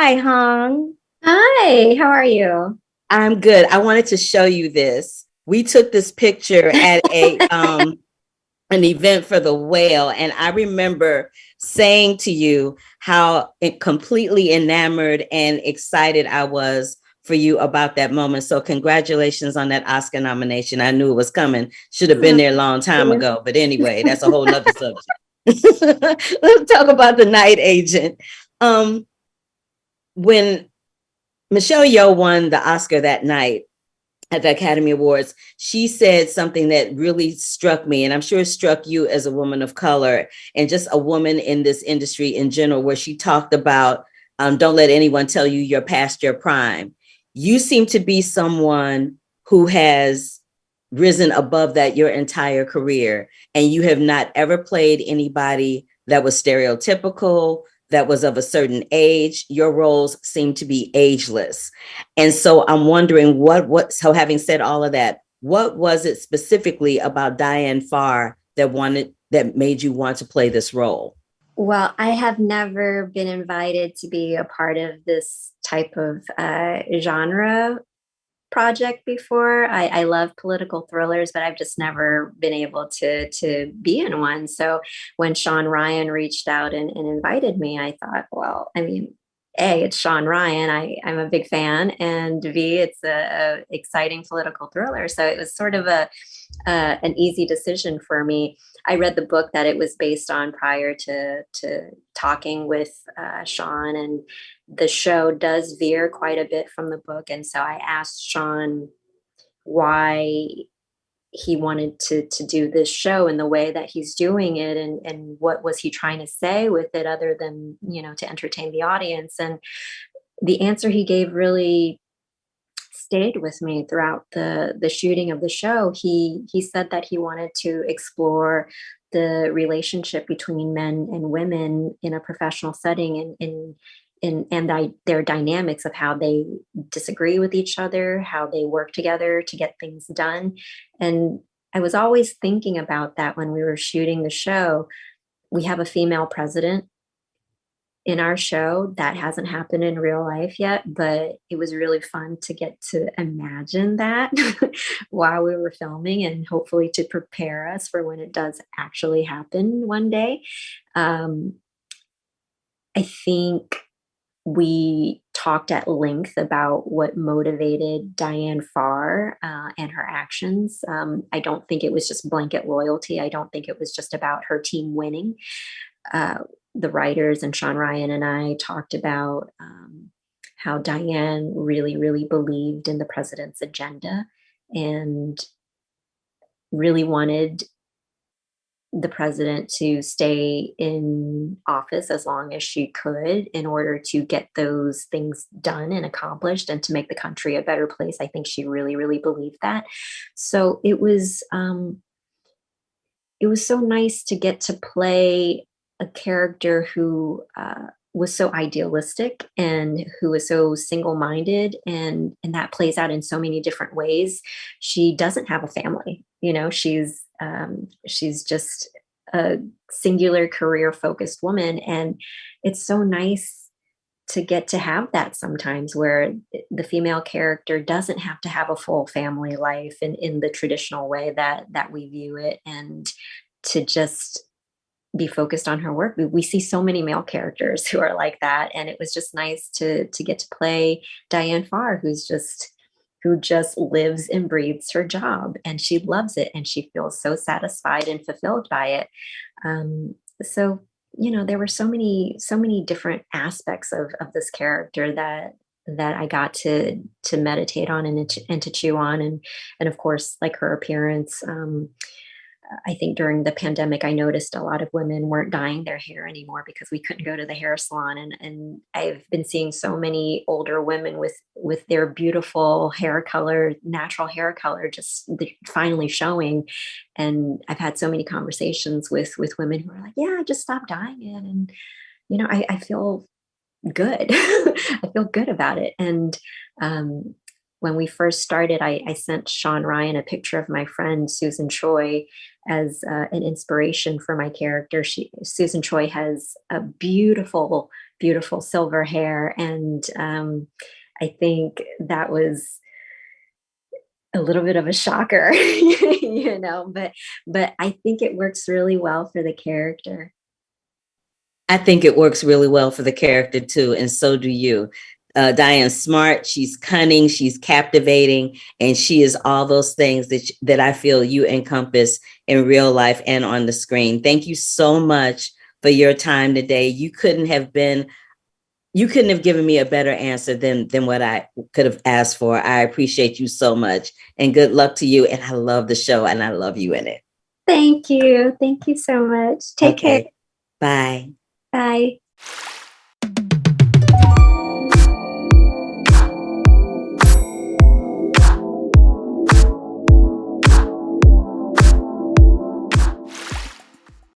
Hi, Hong. Hi, how are you? I'm good. I wanted to show you this. We took this picture at a an event for the whale, and I remember saying to you how completely enamored and excited I was for you about that moment. So congratulations on that Oscar nomination. I knew it was coming. Should have been Oh, there a long thank time you. ago. But anyway, that's a whole nother subject. Let's talk about the night agent. Um, when Michelle Yeoh won the Oscar that night at the Academy Awards, she said something that really struck me, and I'm sure it struck you as a woman of color and just a woman in this industry in general, where she talked about don't let anyone tell you you're past your prime. You seem to be someone who has risen above that your entire career, and you have not ever played anybody that was stereotypical, that was of a certain age. Your roles seem to be ageless. And so I'm wondering so having said all of that, what was it specifically about Diane Farr that made you want to play this role? Well, I have never been invited to be a part of this type of genre project before. I love political thrillers, but I've just never been able to be in one. So when Sean Ryan reached out and invited me, I thought, well, I mean, A, it's Sean Ryan. I'm a big fan, and B, it's a exciting political thriller. So it was sort of an easy decision for me. I read the book that it was based on prior to talking with Sean, and the show does veer quite a bit from the book. And so I asked Sean why he wanted to do this show in the way that he's doing it, and what was he trying to say with it other than, to entertain the audience. And the answer he gave really stayed with me throughout the shooting of the show. He said that he wanted to explore the relationship between men and women in a professional setting, their dynamics of how they disagree with each other, how they work together to get things done. And I was always thinking about that when we were shooting the show. We have a female president in our show. That hasn't happened in real life yet, but it was really fun to get to imagine that while we were filming, and hopefully to prepare us for when it does actually happen one day. Um, I think we talked at length about what motivated Diane Farr and her actions. I don't think it was just blanket loyalty. I don't think it was just about her team winning. uh, the writers and Sean Ryan and I talked about how Diane really, really believed in the president's agenda and really wanted the president to stay in office as long as she could in order to get those things done and accomplished and to make the country a better place. I think she really, really believed that. So it was so nice to get to play a character who was so idealistic and who was so single-minded, and that plays out in so many different ways. She doesn't have a family. She's just a singular career focused woman, and it's so nice to get to have that sometimes, where the female character doesn't have to have a full family life in the traditional way that we view it, and to just be focused on her work. We see so many male characters who are like that, and it was just nice to get to play Diane Farr, who just lives and breathes her job, and she loves it, and she feels so satisfied and fulfilled by it. So there were so many different aspects of this character that I got to meditate on and to chew on, and of course, like her appearance. I think during the pandemic, I noticed a lot of women weren't dyeing their hair anymore because we couldn't go to the hair salon. And I've been seeing so many older women with their beautiful hair color, natural hair color, just finally showing. And I've had so many conversations with women who are like, yeah, I just stopped dyeing it. And, I feel good. I feel good about it. And um, when we first started, I sent Sean Ryan a picture of my friend Susan Choi as an inspiration for my character. Susan Choi has a beautiful, beautiful silver hair. And I think that was a little bit of a shocker, but I think it works really well for the character. I think it works really well for the character too, and so do you. Diane's smart, she's cunning, she's captivating, and she is all those things that I feel you encompass in real life and on the screen. Thank you so much for your time today. You couldn't have given me a better answer than what I could have asked for. I appreciate you so much, and good luck to you. And I love the show, and I love you in it. Thank you. Thank you so much. Take care. Okay, bye. Bye.